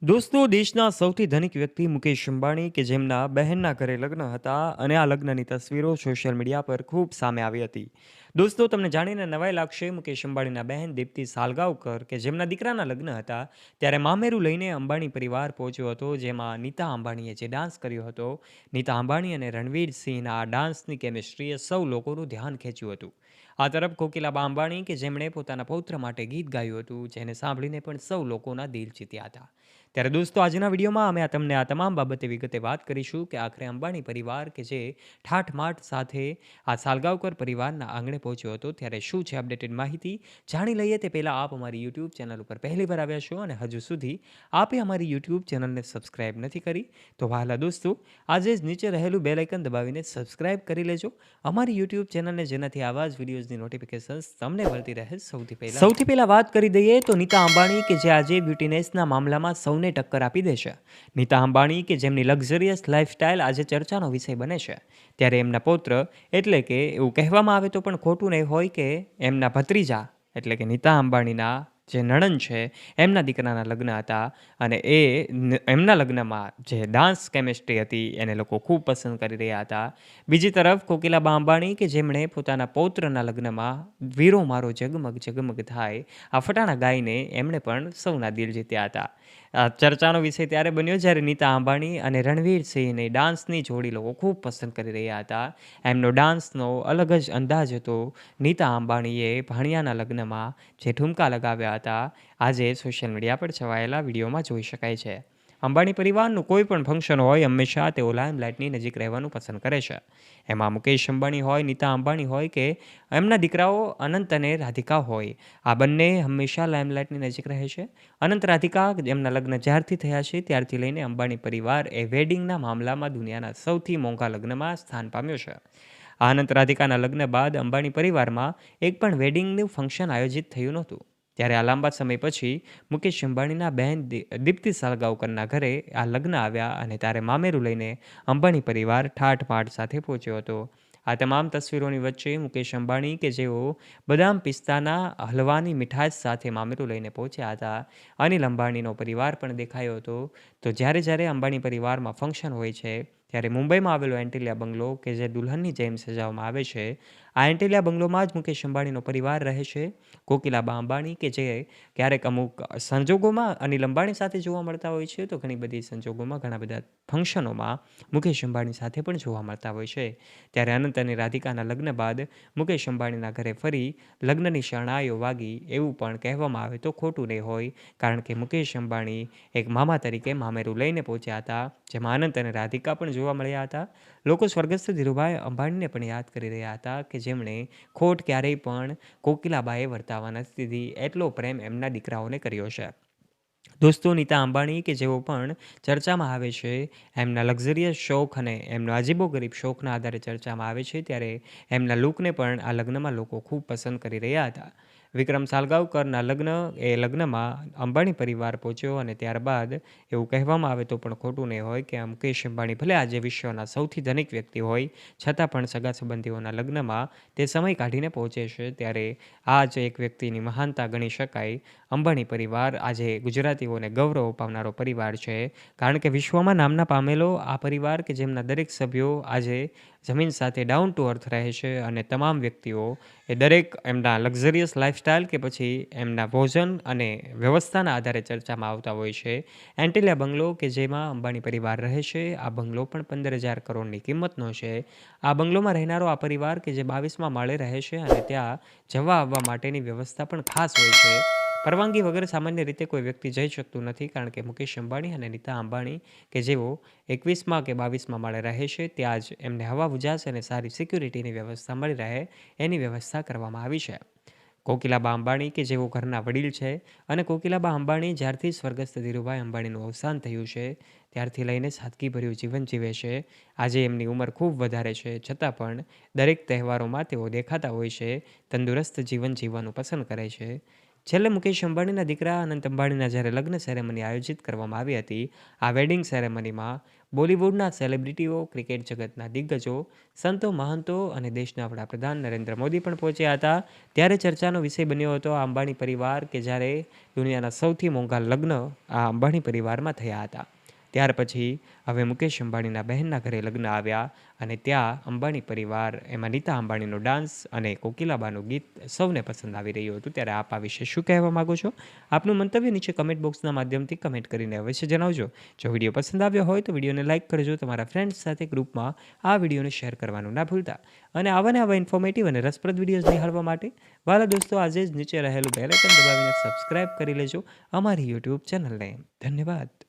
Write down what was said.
દોસ્તો દેશના સૌથી ધનિક વ્યક્તિ મુકેશ અંબાણી કે જેમના બહેનના ઘરે લગ્ન હતા અને આ લગ્નની તસવીરો સોશિયલ મીડિયા પર ખૂબ સામે આવી હતી. દોસ્તો તમને જાણીને નવાઈ લાગશે, મુકેશ અંબાણીના બહેન દીપ્તિ સાલગાંવકર કે જેમના દીકરાના લગ્ન હતા ત્યારે મામેરું લઈને અંબાણી પરિવાર પહોંચ્યો હતો, જેમાં નીતા અંબાણીએ જે ડાન્સ કર્યો હતો. નીતા અંબાણી અને રણવીર સિંહના આ ડાન્સની કેમિસ્ટ્રીએ સૌ લોકોનું ધ્યાન ખેંચ્યું હતું. આ તરફ કોકિલાબા અંબાણી કે જેમણે પોતાના પૌત્ર માટે ગીત ગાયું હતું, જેને સાંભળીને પણ સૌ લોકોના દિલ જીત્યા હતા. ત્યારે દોસ્તો આજના વિડીયોમાં અમે તમને આ તમામ બાબતે વિગતે વાત કરીશું કે આખરે અંબાણી પરિવાર કે જે ઠાઠમાઠ સાથે આ સાલગાંવકર પરિવારના આંગણે પહોંચ્યો હતો ત્યારે શું છે અપડેટેડ માહિતી જાણી લઈએ તે પહેલાં આપ અમારી યુટ્યુબ ચેનલ ઉપર પહેલી વાર આવ્યા છો અને હજુ સુધી આપે અમારી યુટ્યુબ ચેનલને સબસ્ક્રાઇબ નથી કરી તો વહાલા દોસ્તો આજે જ નીચે રહેલું બેલ આઇકન દબાવીને સબસ્ક્રાઇબ કરી લેજો અમારી યુટ્યુબ ચેનલને, જેનાથી આવા જ વિડીયોઝની નોટિફિકેશન્સ તમને મળતી રહે. સૌથી પહેલા વાત કરી દઈએ તો નીતા અંબાણી કે જે આજે બ્યુટીનેસના મામલામાં સૌને ટક્કર આપી દેશે. નીતા અંબાણી કે જેમની લક્ઝરિયસ લાઇફસ્ટાઇલ આજે ચર્ચાનો વિષય બને છે ત્યારે એમના પૌત્ર એટલે કે એવું કહેવામાં આવે તો પણ ખોટું નહીં હોય કે એમના ભત્રીજા એટલે કે નીતા અંબાણીના જે નણંદ છે એમના દીકરાના લગ્ન હતા અને એમના લગ્નમાં જે ડાન્સ કેમિસ્ટ્રી હતી એને લોકો ખૂબ પસંદ કરી રહ્યા હતા. બીજી તરફ કોકિલાબા અંબાણી કે જેમણે પોતાના પૌત્રના લગ્નમાં વીરો મારો ઝગમગ ઝગમગ થાય આ ફટાણા ગાઈને એમણે પણ સૌના દિલ જીત્યા હતા. આ ચર્ચાનો વિષય ત્યારે બન્યો જ્યારે નીતા અંબાણી અને રણવીર સિંહની ડાન્સની જોડી લોકો ખૂબ પસંદ કરી રહ્યા હતા. એમનો ડાન્સનો અલગ જ અંદાજ હતો. નીતા અંબાણીએ ભાણિયાના લગ્નમાં જે ઠુમકા લગાવ્યા હતા આજે સોશિયલ મીડિયા પર છવાયેલા વિડીયોમાં જોઈ શકાય છે. અંબાણી પરિવારનું કોઈ પણ ફંક્શન હોય હંમેશા તેઓ લાઇમલાઇટની નજીક રહેવાનું પસંદ કરે છે. એમાં મુકેશ અંબાણી હોય, નીતા અંબાણી હોય કે એમના દીકરાઓ અનંત અને રાધિકા હોય, આ બંને હંમેશા લાઇમલાઇટની નજીક રહે છે. અનંત રાધિકા એમના લગ્ન જ્યારથી થયા છે ત્યારથી લઈને અંબાણી પરિવાર એ વેડિંગના મામલામાં દુનિયાના સૌથી મોંઘા લગ્નમાં સ્થાન પામ્યો છે. આ અનંત રાધિકાના લગ્ન બાદ અંબાણી પરિવારમાં એક પણ વેડિંગનું ફંક્શન આયોજિત થયું નહોતું. ત્યારે આ લાંબા સમય પછી મુકેશ અંબાણીના બહેન દીપ્તિ સાલગાંવકરના ઘરે આ લગ્ન આવ્યા અને ત્યારે મામેરું લઈને અંબાણી પરિવાર ઠાઠમાઠ સાથે પહોંચ્યો હતો. આ તમામ તસવીરોની વચ્ચે મુકેશ અંબાણી કે જેઓ બદામ પિસ્તાના હલવાની મીઠાશ સાથે મામેરું લઈને પહોંચ્યા હતા. અનિલ અંબાણીનો પરિવાર પણ દેખાયો હતો. તો જ્યારે અંબાણી પરિવારમાં ફંક્શન હોય છે ત્યારે મુંબઈમાં આવેલો એન્ટિલિયા બંગલો કે જે દુલ્હનની જેમ સજાવવામાં આવે છે, આ એન્ટિલિયા બંગલોમાં જ મુકેશ અંબાણીનો પરિવાર રહે છે. કોકિલાબા અંબાણી કે જે ક્યારેક અમુક સંજોગોમાં અનિલ અંબાણી સાથે જોવા મળતા હોય છે તો ઘણી બધી સંજોગોમાં ઘણા બધા ફંક્શનોમાં મુકેશ અંબાણી સાથે પણ જોવા મળતા હોય છે. ત્યારે અનંત અને રાધિકાના લગ્ન બાદ મુકેશ અંબાણીના ઘરે ફરી લગ્નની શરણાઈઓ વાગી એવું પણ કહેવામાં આવે તો ખોટું નહીં હોય, કારણ કે મુકેશ અંબાણી એક મામા તરીકે મામેરું લઈને પહોંચ્યા હતા, જેમાં અનંત અને રાધિકા પણ જોવા મળ્યા હતા. લોકો સ્વર્ગસ્થ ધીરુભાઈ અંબાણીને પણ યાદ કરી રહ્યા હતા કે જેમણે ખોટ ક્યારેય પણ કોકિલાબાએ વર્તાવા નથી દીધી, એટલો પ્રેમ એમના દીકરાઓને કર્યો છે. દોસ્તો નીતા અંબાણી કે જેઓ પણ ચર્ચામાં આવે છે એમના લક્ઝરિયસ શોખ અને એમનો અજીબોગરીબ શોખના આધારે ચર્ચામાં આવે છે ત્યારે એમના લુકને પણ આ લગ્નમાં લોકો ખૂબ પસંદ કરી રહ્યા હતા. વિક્રમ સાલગાંવકરના લગ્નમાં અંબાણી પરિવાર પહોંચ્યો અને ત્યારબાદ એવું કહેવામાં આવે તો પણ ખોટું નહીં હોય કે મુકેશ અંબાણી ભલે આજે વિશ્વના સૌથી ધનિક વ્યક્તિ હોય છતાં પણ સગા સંબંધીઓના લગ્નમાં તે સમય કાઢીને પહોંચે છે. ત્યારે આ જ એક વ્યક્તિની મહાનતા ગણી શકાય. અંબાણી પરિવાર આજે ગુજરાતીઓને ગૌરવ અપાવનારો પરિવાર છે, કારણ કે વિશ્વમાં નામના પામેલો આ પરિવાર કે જેમના દરેક સભ્યો આજે જમીન સાથે ડાઉન ટુ અર્થ રહે છે અને તમામ વ્યક્તિઓ એ દરેક એમના લક્ઝરિયસ લાઇફસ્ટાઇલ કે પછી એમના ભોજન અને વ્યવસ્થાના આધારે ચર્ચામાં આવતા હોય છે. એન્ટિલિયા બંગલો કે જેમાં અંબાણી પરિવાર રહે છે, આ બંગલો પણ 15,000 કરોડની કિંમતનો છે. આ બંગલોમાં રહેનારો આ પરિવાર કે જે 22મા માળે રહે છે અને ત્યાં જવા આવવા માટેની વ્યવસ્થા પણ ખાસ હોય છે. પરવાનગી વગર સામાન્ય રીતે કોઈ વ્યક્તિ જઈ શકતું નથી, કારણ કે મુકેશ અંબાણી અને નીતા અંબાણી કે જેઓ 21મા કે 22મા માળે રહે છે ત્યાં જ એમને હવા ઉજાસ અને સારી સિક્યુરિટીની વ્યવસ્થા મળી રહે એની વ્યવસ્થા કરવામાં આવી છે. કોકિલાબા અંબાણી કે જેઓ ઘરના વડીલ છે અને કોકિલાબા અંબાણી જ્યારથી સ્વર્ગસ્થ ધીરુભાઈ અંબાણીનું અવસાન થયું છે ત્યારથી લઈને સાદગીભર્યું જીવન જીવે છે. આજે એમની ઉંમર ખૂબ વધારે છે છતાં પણ દરેક તહેવારોમાં તેઓ દેખાતા હોય છે, તંદુરસ્ત જીવન જીવવાનું પસંદ કરે છે. છેલ્લે મુકેશ અંબાણીના દીકરા અનંત અંબાણીના જ્યારે લગ્ન સેરેમની આયોજિત કરવામાં આવી હતી, આ વેડિંગ સેરેમનીમાં બોલિવૂડના સેલિબ્રિટીઓ, ક્રિકેટ જગતના દિગ્ગજો, સંતો, મહંતો અને દેશના વડાપ્રધાન નરેન્દ્ર મોદી પણ પહોંચ્યા હતા. ત્યારે ચર્ચાનો વિષય બન્યો હતો આ અંબાણી પરિવાર, કે જ્યારે દુનિયાના સૌથી મોંઘા લગ્ન આ અંબાણી પરિવારમાં થયા હતા. ત્યાર પછી હવે મુકેશ અંબાણીના બહેનના ઘરે લગ્ન આવ્યા અને ત્યાં અંબાણી પરિવાર, એમાં નીતા અંબાણીનો ડાન્સ અને કોકિલાબાનું ગીત સૌને પસંદ આવી રહ્યું હતું. ત્યારે આપ આ વિશે શું કહેવા માગો છો? આપનું મંતવ્ય નીચે કમેન્ટ બોક્સના માધ્યમથી કમેન્ટ કરીને અવશ્ય જણાવજો. જો વિડીયો પસંદ આવ્યો હોય તો વિડીયોને લાઇક કરજો, તમારા ફ્રેન્ડ્સ સાથે ગ્રુપમાં આ વિડીયોને શેર કરવાનું ના ભૂલતા. અને આવા ઇન્ફોર્મેટિવ અને રસપ્રદ વિડીયોઝ નિહાળવા માટે વાલા દોસ્તો આજે જ નીચે રહેલું બેલ આઇકન દબાવીને સબસ્ક્રાઇબ કરી લેજો અમારી યુટ્યુબ ચેનલને. ધન્યવાદ.